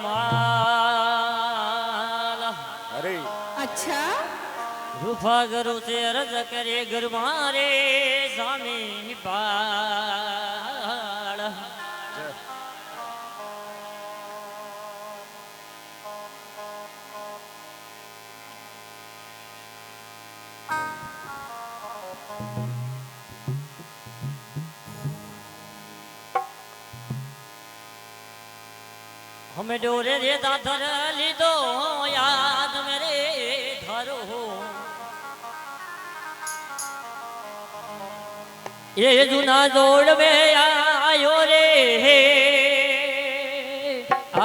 माल अरे अच्छा रूफा गरु से अर्ज करे गुरु मारे स्वामी पाल हमें डोरे रे दादर लीधो याद मेरे धारो ये जुना जोड़ में आयो रे आ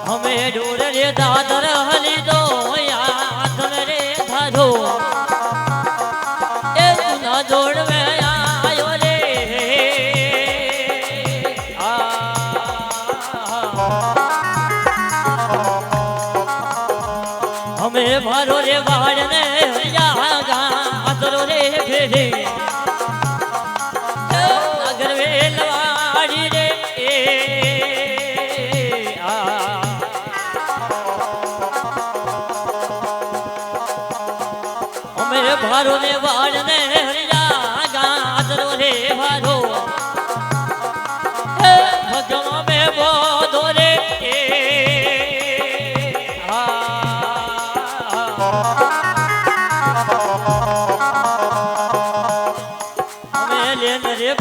हमें डोरे रे दादर लीधो याद मेरे धारो जोड़ में आयो रे हमें भरो रे बाढ़ ने गादरो रे फेरे अगर वे लवाड़ी रे हमें भरो रे बाढ़ ने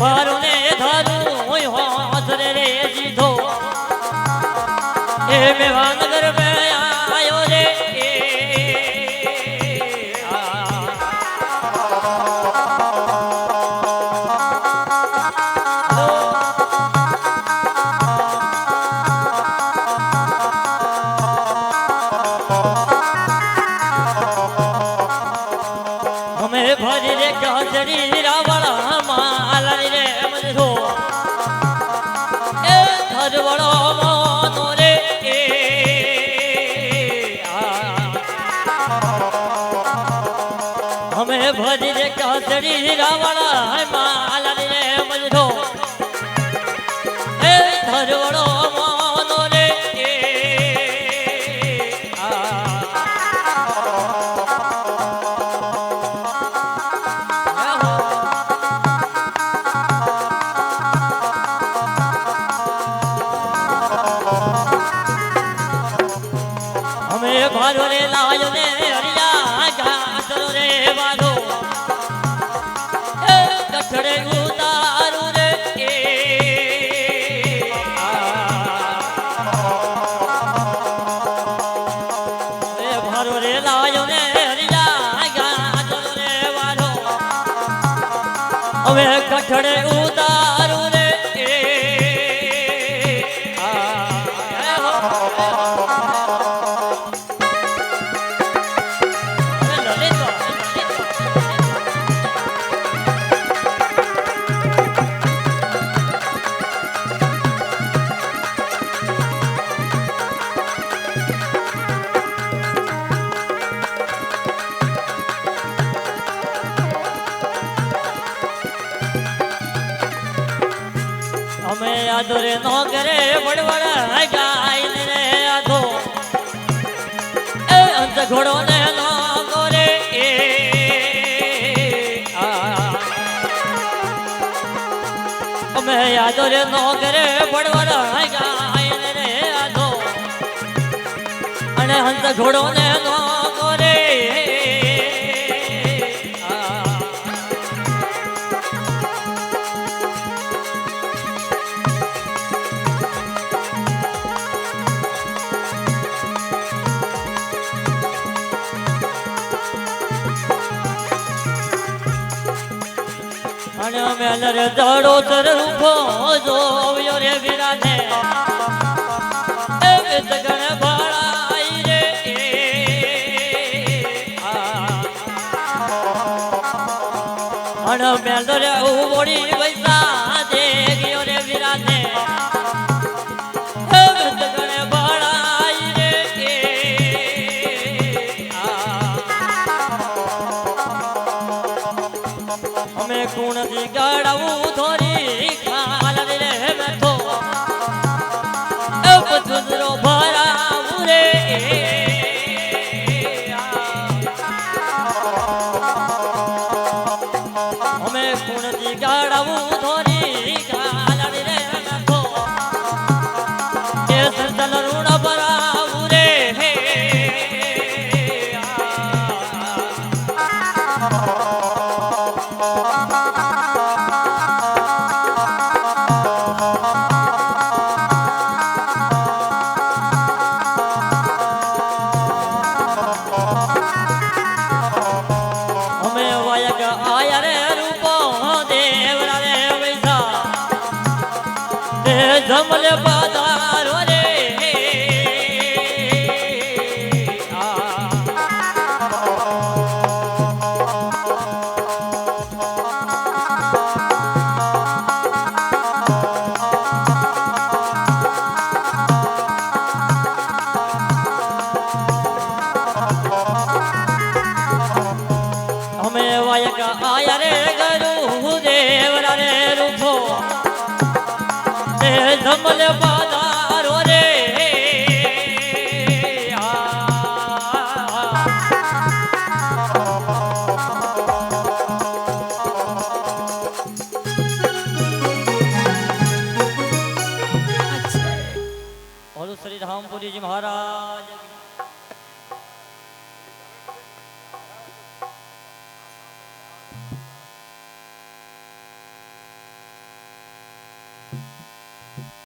भारो ने धारू हाथ रे जीधो ए मेवा नगर में आयो रे हमें भरी रे कहरी रावण माल रे मजो ए धर बड़ो मोनो रे हमें भरी रे कहरी रावण माल रे मजो ए धर बड़ो मोनो रे भारो रे लायो ने हरिया गादरो रे बाधो कठड़े उतारू रे भारो रे लायो ने हरिया गादरो रे बाधो હવે કઠડે ઉતાरू રે हमें आधो रे नो करे बड़बड़ गाय रे आधो ए अंत घोड़ो ने नो गोरे हमें आधो रे नो करे बड़बड़ गाय रे आधो अने अंत घोड़ो ने नो गोरे मेलर दड़ो तर रूपो जो रे विराने गण भाई रे मेलर बड़ी पैसा दे गयो रे विराने गण भाई रे हमें कौन दी ગાડાવું ધોરી ખાલ રે મેં તો સુંદરો ભરાવું રે અમે કુણથી ગાડાવું ધોરી ખાલ રે મેં તો કે સંતન ઋણ ભરાવું રે જમલે પધારો રે અમે વાયક આયા રે ગરુ દેવરા રે રૂપો જમલે પધારો રે બોલો શ્રી રામપુરી જી મહારાજ